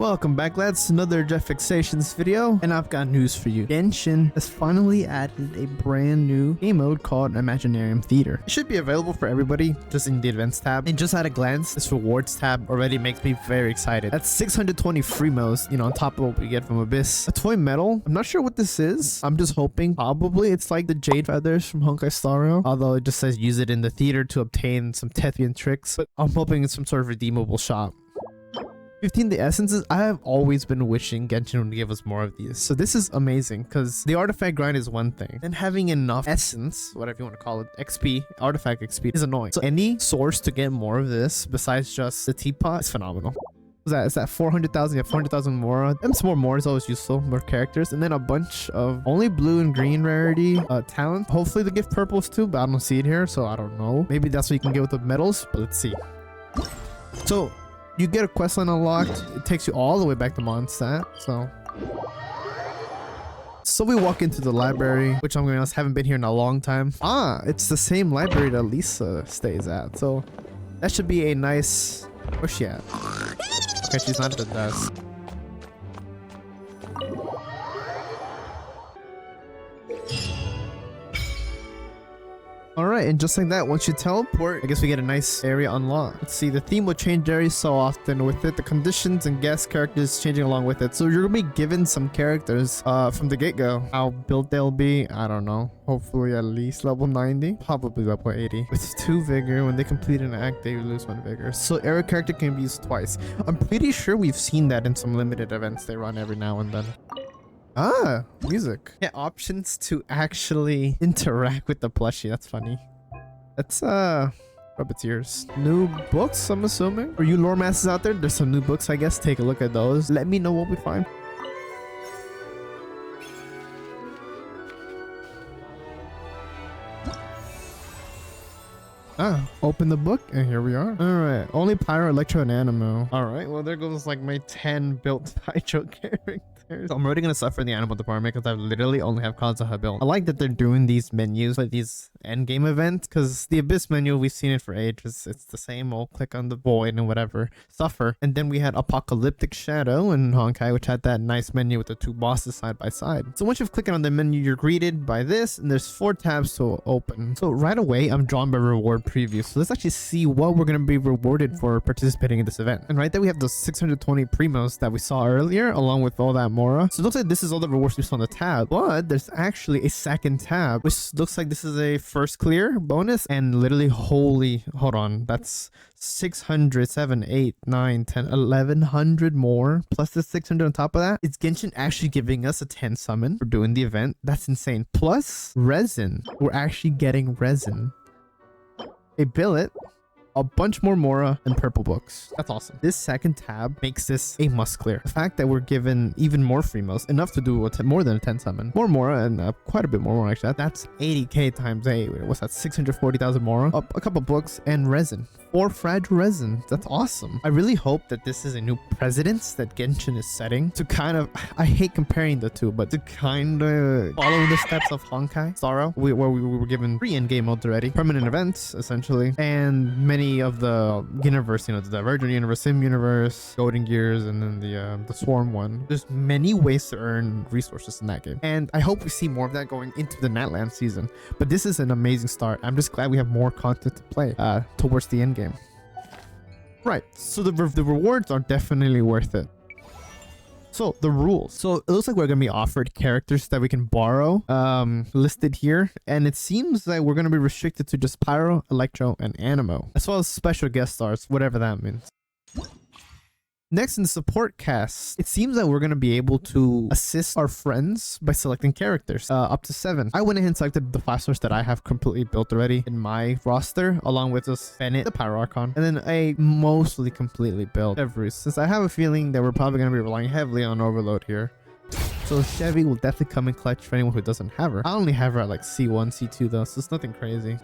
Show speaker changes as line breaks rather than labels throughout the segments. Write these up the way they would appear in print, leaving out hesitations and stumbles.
Welcome back, lads, to another Jet Fixations video, and I've got news for you. Genshin has finally added a brand new game mode called Imaginarium Theater. It should be available for everybody just in the events tab, and just at a glance, this rewards tab already makes me very excited. That's 620 free modes, on top of what we get from Abyss. A toy medal. I'm not sure what this is. I'm just hoping probably it's like the jade feathers from Honkai Star Rail, although it just says use it in the theater to obtain some Tethian tricks, but I'm hoping it's some sort of redeemable shop. 15 the essences. I have always been wishing Genshin would give us more of these, so this is amazing because the artifact grind is one thing, and having enough essence, whatever you want to call it, XP, artifact XP, is annoying. So any source to get more of this besides just the teapot is phenomenal. Is that 400,000? You have 400,000 more. And some more is always useful, more characters, and then a bunch of only blue and green rarity talent. Hopefully they give purples too, but I don't see it here, so I don't know. Maybe that's what you can get with the medals, but let's see. So you get a questline unlocked. It takes you all the way back to Mondstadt. So we walk into the library, which I'm going to be honest, haven't been here in a long time. It's the same library that Lisa stays at. So that should be a nice... Where's she at? Okay, she's not at the desk. Alright, and just like that, once you teleport, I guess we get a nice area unlocked. Let's see, the theme will change every so often with it. The conditions and guest characters changing along with it. So you're going to be given some characters from the get-go. How built they'll be, I don't know. Hopefully at least level 90. Probably level 80. With 2 vigor, when they complete an act, they lose 1 vigor. So every character can be used twice. I'm pretty sure we've seen that in some limited events they run every now and then. Music. Yeah, options to actually interact with the plushie. That's funny. That's Puppeteers. New books, I'm assuming. For you lore masters out there, there's some new books, I guess. Take a look at those. Let me know what we find. Open the book, and here we are. All right, only Pyro, Electro, and Animo. All right, well, there goes like my 10 built Hydro characters. I'm already gonna suffer in the animal department because I literally only have Kazuha built. I like that they're doing these menus, like these endgame events, because the Abyss menu, we've seen it for ages. It's the same old click on the void and whatever, suffer. And then we had Apocalyptic Shadow in Honkai, which had that nice menu with the 2 bosses side by side. So once you've clicked on the menu, you're greeted by this, and there's 4 tabs to open. So right away, I'm drawn by reward preview. So let's actually see what we're going to be rewarded for participating in this event. And right there, we have those 620 primos that we saw earlier, along with all that Mora. So it looks like this is all the rewards we saw on the tab, but there's actually a second tab, which looks like this is a first clear bonus, and literally hold on, that's 600, 7, 8, 9, 10, 1100 more, plus the 600 on top of that. It's Genshin actually giving us a 10 summon for doing the event. That's insane. Plus resin. We're actually getting resin, a billet, a bunch more Mora, and purple books. That's awesome. This second tab makes this a must clear. The fact that we're given even more free modes, enough to do more than a 10 summon, more Mora, and quite a bit more Mora actually. That's 80k times 8. What's that? 640,000 Mora, a couple books, and resin. 4 fragile resin. That's awesome. I really hope that this is a new precedence that Genshin is setting to kind of, I hate comparing the two, but to kind of follow the steps of Honkai Star Rail, where we were given 3 endgame modes already, permanent events essentially, and many of the universe, the Divergent universe, Sim universe, Golden Gears, and then the Swarm one. There's many ways to earn resources in that game, and I hope we see more of that going into the Natland season. But this is an amazing start. I'm just glad we have more content to play towards the end game. Right, so the rewards are definitely worth it. So the rules. So it looks like we're going to be offered characters that we can borrow, listed here. And it seems like we're going to be restricted to just Pyro, Electro, and Animo, as well as special guest stars, whatever that means. Next, in the support cast, it seems that we're going to be able to assist our friends by selecting characters, up to 7. I went ahead and selected the 5 stars that I have completely built already in my roster, along with this Bennett, the Pyro Archon, and then a mostly completely built Everus, since I have a feeling that we're probably going to be relying heavily on Overload here. So Chevy will definitely come in clutch for anyone who doesn't have her. I only have her at like C1, C2 though, so it's nothing crazy.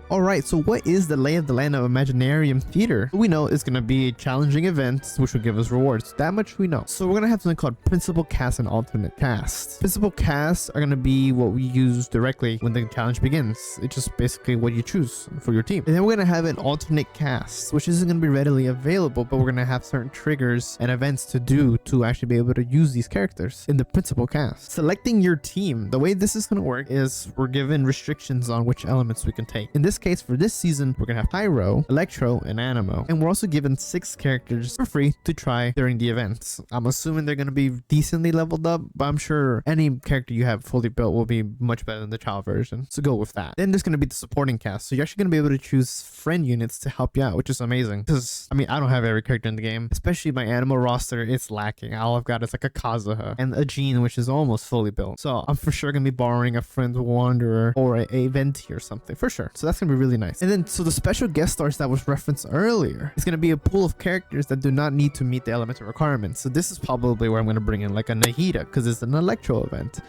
Alright, so what is the lay of the land of Imaginarium Theater? We know it's going to be challenging events which will give us rewards. That much we know. So we're going to have something called Principal Cast and Alternate Cast. Principal Casts are going to be what we use directly when the challenge begins. It's just basically what you choose for your team. And then we're going to have an alternate cast, which isn't going to be readily available, but we're going to have certain triggers and events to do to actually be able to use these characters in the Principal Cast. Selecting your team. The way this is going to work is we're given restrictions on which elements we can take. In this case, for this season, we're gonna have Pyro, Electro, and Animo, and we're also given 6 characters for free to try during the events. I'm assuming they're gonna be decently leveled up, but I'm sure any character you have fully built will be much better than the trial version, so go with that. Then there's gonna be the supporting cast, so you're actually gonna be able to choose friend units to help you out, which is amazing, because I mean, I don't have every character in the game, especially my Animo roster. It's lacking. All I've got is like a Kazuha and a Jean, which is almost fully built, so I'm for sure gonna be borrowing a friend's Wanderer or a Venti or something for sure, so that's gonna be really nice. And then so the special guest stars that was referenced earlier is going to be a pool of characters that do not need to meet the elemental requirements. So this is probably where I'm going to bring in like a Nahida, because it's an Electro event.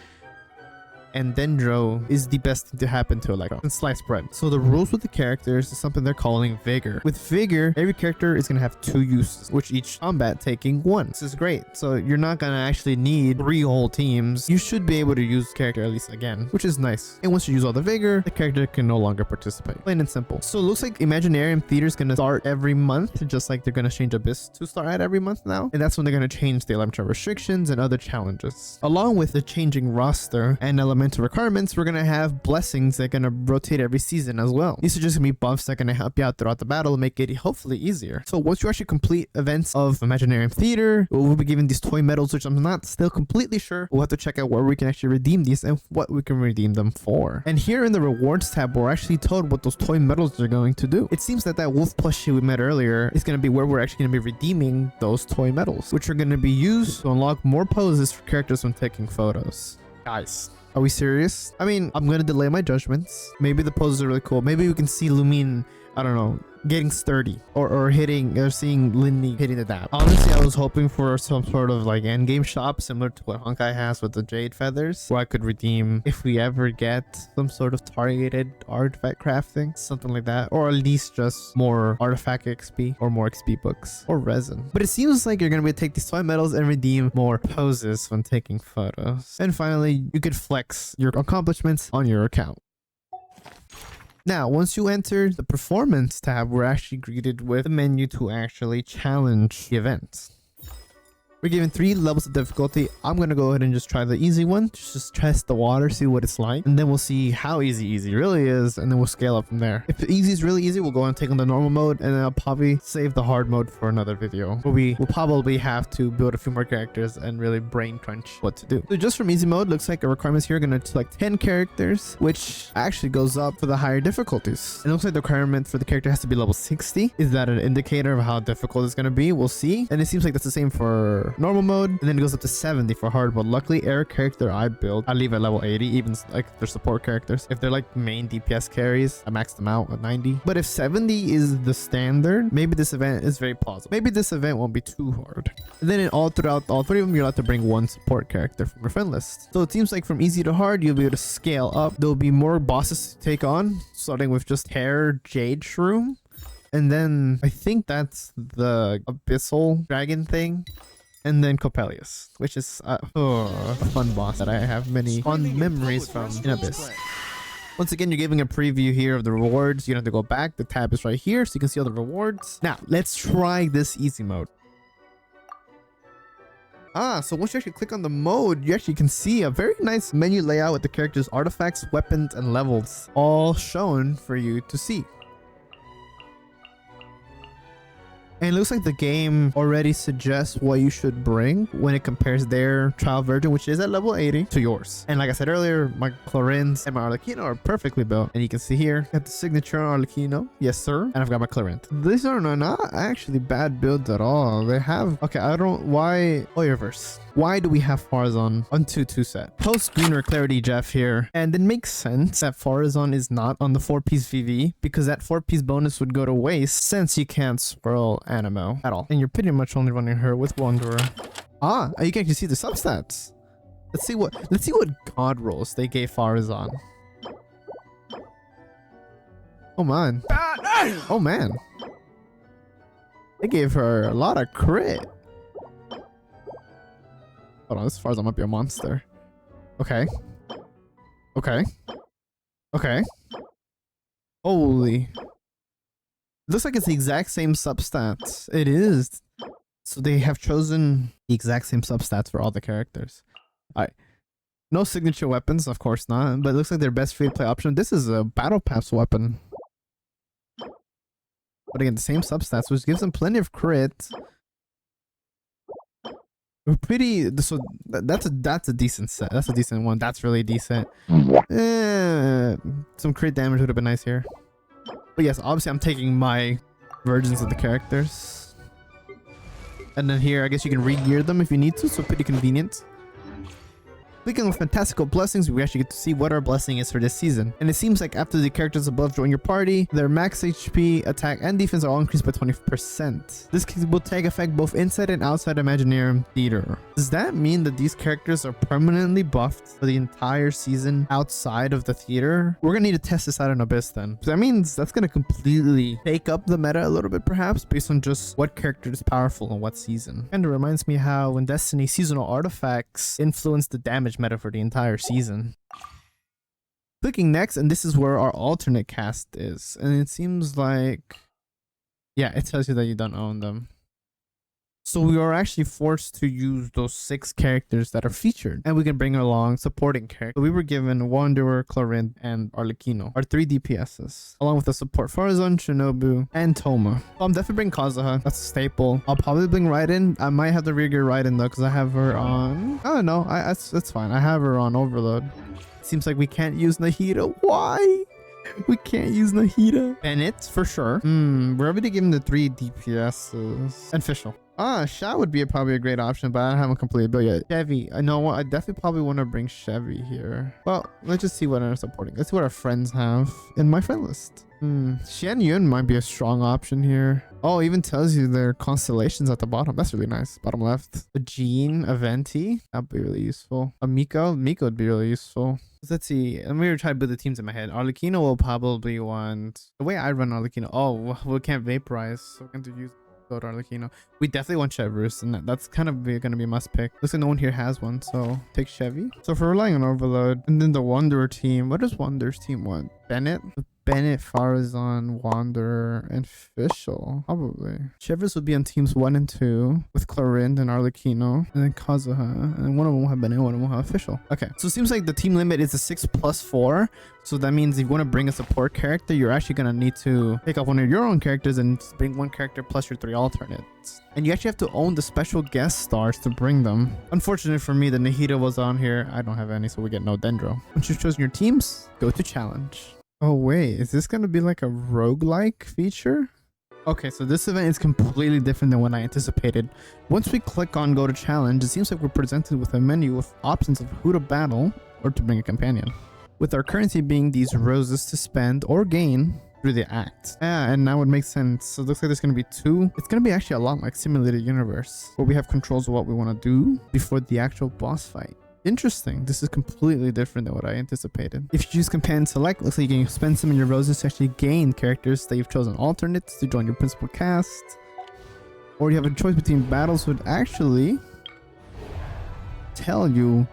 And Dendro is the best thing to happen to Electro, and sliced bread. So the rules with the characters is something they're calling Vigor. With Vigor, every character is going to have 2 uses, which each combat taking 1. This is great. So you're not going to actually need 3 whole teams. You should be able to use character at least again, which is nice. And once you use all the Vigor, the character can no longer participate. Plain and simple. So it looks like Imaginarium Theater is going to start every month, just like they're going to change Abyss to start at every month now. And that's when they're going to change the elemental restrictions and other challenges. Along with the changing roster and elemental requirements, we're gonna have blessings that are gonna rotate every season as well. These are just gonna be buffs that are gonna help you out throughout the battle and make it hopefully easier. So once you actually complete events of Imaginarium Theater, we'll be given these toy medals, which I'm not still completely sure. We'll have to check out where we can actually redeem these and what we can redeem them for. And here in the rewards tab, we're actually told what those toy medals are going to do. It seems that wolf plushie we met earlier is gonna be where we're actually gonna be redeeming those toy medals, which are gonna be used to unlock more poses for characters when taking photos. Guys, are we serious? I mean, I'm gonna delay my judgments. Maybe the poses are really cool. Maybe we can see Lumine, I don't know, getting sturdy or hitting or seeing Lindy hitting the dab. Honestly, I was hoping for some sort of like endgame shop similar to what Honkai has with the jade feathers, where I could redeem if we ever get some sort of targeted artifact crafting, something like that, or at least just more artifact XP or more XP books or resin. But it seems like you're gonna be able to take these toy medals and redeem more poses when taking photos. And finally, you could flex your accomplishments on your account. Now, once you enter the performance tab, we're actually greeted with a menu to actually challenge the event. We're given 3 levels of difficulty. I'm going to go ahead and just try the easy one. Just test the water, see what it's like. And then we'll see how easy really is. And then we'll scale up from there. If the easy is really easy, we'll go and take on the normal mode. And then I'll probably save the hard mode for another video, where we will probably have to build a few more characters and really brain crunch what to do. So just from easy mode, looks like the requirements here are going to select 10 characters, which actually goes up for the higher difficulties. It looks like the requirement for the character has to be level 60. Is that an indicator of how difficult it's going to be? We'll see. And it seems like that's the same for normal mode, and then it goes up to 70 for hard mode. Luckily, every character I build, I leave at level 80, even like their support characters. If they're like main DPS carries, I max them out at 90. But if 70 is the standard, maybe this event is very plausible. Maybe this event won't be too hard. And then throughout all 3 of them, you're allowed to bring 1 support character from your friend list. So it seems like from easy to hard, you'll be able to scale up. There'll be more bosses to take on, starting with just Hair Jade Shroom. And then I think that's the Abyssal Dragon thing. And then Coppelius, which is a fun boss that I have many fond memories from in Abyss. Once again, you're giving a preview here of the rewards. You don't have to go back. The tab is right here, so you can see all the rewards. Now, let's try this easy mode. So once you actually click on the mode, you actually can see a very nice menu layout with the characters' artifacts, weapons, and levels all shown for you to see. And it looks like the game already suggests what you should bring when it compares their trial version, which is at level 80, to yours. And like I said earlier, my Clarins and my Arlecchino are perfectly built. And you can see here, I have the signature Arlecchino. Yes, sir. And I've got my Clarint. These are not actually bad builds at all. They have... Okay, I don't... Why... Oyerverse. Why do we have Farazan on 2-2 set? Post Greener Clarity Jeff here. And it makes sense that Farazan is not on the 4-piece VV, because that 4-piece bonus would go to waste since you can't swirl Animo at all. And you're pretty much only running her with Wanderer. You can actually see the substats. Let's see what god rolls they gave Farazan. Oh man. Oh man. They gave her a lot of crit. Hold on, as far as I might be a monster. Okay. Okay. Okay. Holy. Looks like it's the exact same substats. It is. So they have chosen the exact same substats for all the characters. Alright. No signature weapons, of course not. But it looks like their best free-to-play option. This is a battle pass weapon. But again, the same substats, which gives them plenty of crit. Pretty. So that's a decent set. That's a decent one. That's really decent. Some crit damage would have been nice here. But yes, obviously I'm taking my versions of the characters. And then here, I guess you can re-gear them if you need to. So pretty convenient. Clicking on Fantastical Blessings, we actually get to see what our blessing is for this season. And it seems like after the characters above join your party, their max HP, attack, and defense are all increased by 20%. This will take effect both inside and outside Imaginarium Theater. Does that mean that these characters are permanently buffed for the entire season outside of the theater? We're gonna need to test this out in Abyss then. So that means that's gonna completely take up the meta a little bit perhaps, based on just what character is powerful in what season. And it reminds me how in Destiny, seasonal artifacts influence the damage meta for the entire season. Clicking next, and this is where our alternate cast is, and it seems like, yeah, it tells you that you don't own them. So we are actually forced to use those 6 characters that are featured, and we can bring along supporting characters. So we were given Wanderer, Chlorine, and Arlecchino, our 3 DPSs, along with the support Farazan, Shinobu, and Toma. So I'm definitely bring Kazuha. That's a staple. I'll probably bring Raiden. I might have to re-gear Raiden though, because I have her on. Oh no, that's fine. I have her on Overload. Seems like we can't use Nahida. Why? We can't use Nahida. Bennett for sure. We're already given the 3 DPSs and Fischl. Sha would be probably a great option, but I haven't completed build yet. Chevy. I know what. I definitely probably want to bring Chevy here. Well, let's just see what I'm supporting. Let's see what our friends have in my friend list. Xian Yun might be a strong option here. Oh, it even tells you their constellations at the bottom. That's really nice. Bottom left. A Jean, a Venti. That'd be really useful. A Miko. Miko would be really useful. Let's see. I'm going to try to build the teams in my head. Arlecchino will probably want... The way I run Arlecchino... Oh, we can't vaporize. So we're going to use... Arlecchino. We definitely want Chevrus, and that's kind of going to be a must pick. Looks like no one here has one, so take Chevy. So if we're relying on Overload, and then the Wanderer team, what does Wanderer's team want? Bennett? Bennett, Farazan, Wanderer, and Fischl. Probably. Chevrus would be on teams 1 and 2 with Chlorine and Arlecchino, and then Kazuha, and one of them will have Bennett, one of them will have Fischl. Okay, so it seems like the team limit is a 6+4. So that means if you want to bring a support character, you're actually going to need to pick up one of your own characters and bring one character plus your 3 alternates. And you actually have to own the special guest stars to bring them. Unfortunately for me, the Nahida was on here. I don't have any, so we get no Dendro. Once you've chosen your teams, go to challenge. Oh wait, is this going to be like a roguelike feature? Okay, so this event is completely different than what I anticipated. Once we click on go to challenge, it seems like we're presented with a menu with options of who to battle or to bring a companion. With our currency being these roses to spend or gain through the act. Yeah, and now it makes sense. So it looks like there's going to be 2. It's going to be actually a lot like Simulated Universe, where we have controls of what we want to do before the actual boss fight. Interesting. This is completely different than what I anticipated. If you choose Companion Select, looks like you can spend some of your roses to actually gain characters that you've chosen alternates to join your principal cast. Or you have a choice between battles, would actually tell you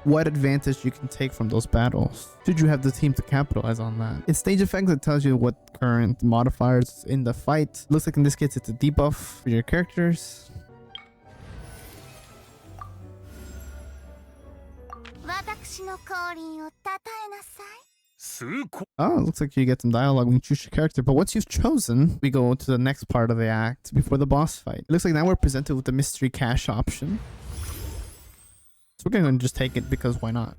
what advantage you can take from those battles, should you have the team to capitalize on that. In stage effects, it tells you what current modifiers in the fight. Looks like in this case it's a debuff for your characters. Oh, it looks like you get some dialogue when you choose your character, but once you've chosen, we go to the next part of the act before the boss fight. It looks like now we're presented with the mystery cash option. So we're going to just take it because why not?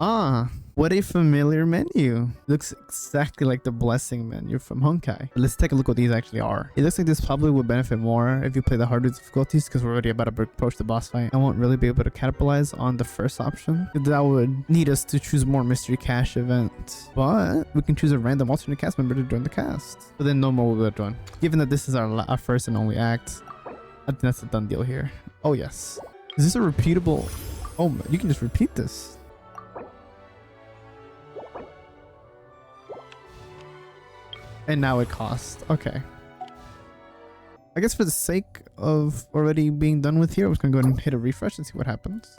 What a familiar menu. Looks exactly like the blessing menu from Honkai. But let's take a look what these actually are. It looks like this probably would benefit more if you play the harder difficulties, because we're already about to approach the boss fight. I won't really be able to capitalize on the first option. That would need us to choose more mystery cash events. But we can choose a random alternate cast member to join the cast. But then no more will join. Given that this is our first and only act, I think that's a done deal here. Oh yes. Is this a repeatable... Oh, you can just repeat this. And now it costs. Okay. I guess for the sake of already being done with here, I'm just gonna go ahead and hit a refresh and see what happens.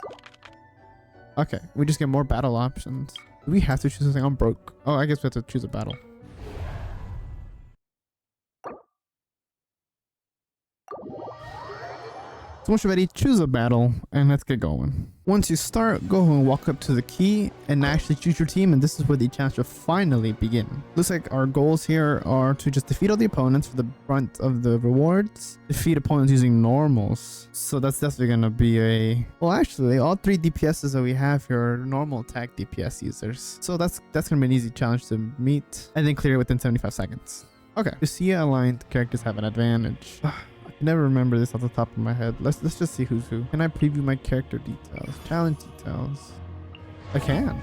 Okay, we just get more battle options. Do we have to choose something? I'm broke. Oh, I guess we have to choose a battle. So once you're ready, choose a battle and let's get going. Once you start, go and walk up to the key and actually choose your team, and this is where the challenge will finally begin. Looks like our goals here are to just defeat all the opponents for the brunt of the rewards, defeat opponents using normals. So that's definitely gonna be a... Well, actually, all 3 DPSs that we have here are normal attack DPS users. So that's gonna be an easy challenge to meet and then clear it within 75 seconds. Okay, Lucia aligned characters have an advantage. I never remember this off the top of my head. Let's just see who's who. Can I preview my character details? Challenge details. I can.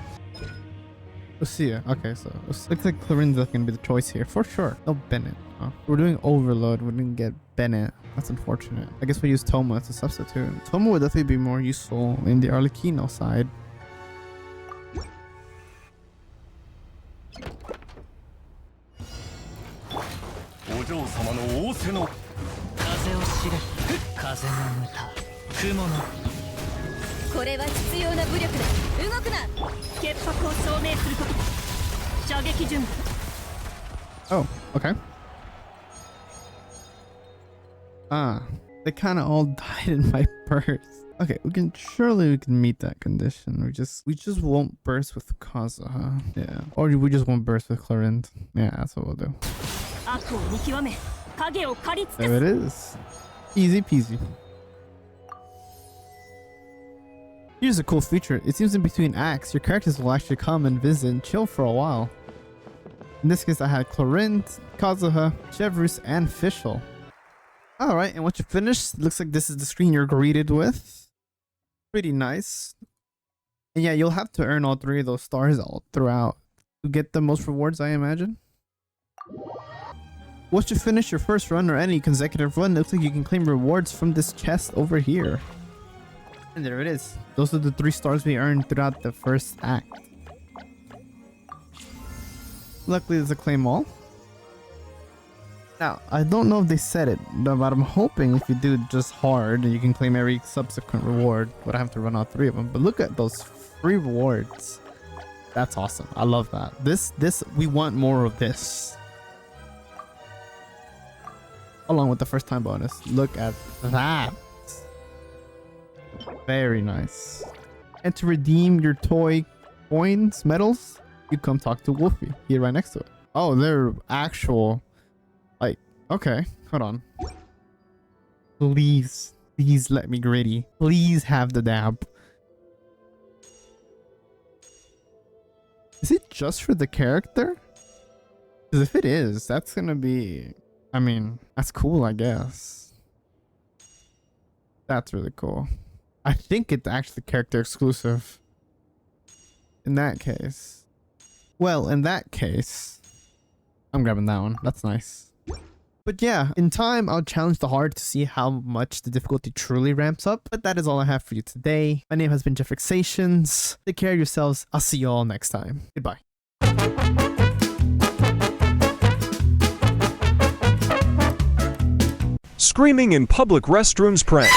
Lucia. Okay, so looks like Clarinda's gonna be the choice here for sure. No, Bennett. Huh? We're doing Overload. We didn't get Bennett. That's unfortunate. I guess we use Toma as a substitute. Toma would definitely be more useful in the Arlecchino side. Oh, okay. They kind of all died in my burst. Okay, we can meet that condition. We just won't burst with Kazuha. Yeah, or we just won't burst with Clarint. Yeah, that's what we'll do. There it is. Easy peasy. Here's a cool feature. It seems in between acts, your characters will actually come and visit and chill for a while. In this case, I had Clarint, Kazuha, Chevrus, and Fischl. Alright, and once you finish, looks like this is the screen you're greeted with. Pretty nice. And yeah, you'll have to earn all 3 of those stars all throughout to get the most rewards, I imagine. Once you finish your first run or any consecutive run, it looks like you can claim rewards from this chest over here. And there it is. Those are the 3 stars we earned throughout the first act. Luckily, there's a claim all. Now, I don't know if they said it, but I'm hoping if you do just hard, you can claim every subsequent reward, but I have to run out 3 of them. But look at those free rewards. That's awesome. I love that. We want more of this. Along with the first time bonus. Look at that. Very nice. And to redeem your toy coins, medals, you come talk to Wolfie here right next to it. Oh, they're actual, like, okay, hold on. Please let me gritty. Please have the dab. Is it just for the character? Because if it is, that's gonna be, I mean, that's cool, I guess. That's really cool. I think it's actually character exclusive. In that case. Well, in that case, I'm grabbing that one. That's nice. But yeah, in time, I'll challenge the hard to see how much the difficulty truly ramps up. But that is all I have for you today. My name has been Jeffrixations. Take care of yourselves. I'll see you all next time. Goodbye.
Screaming in public restrooms prank.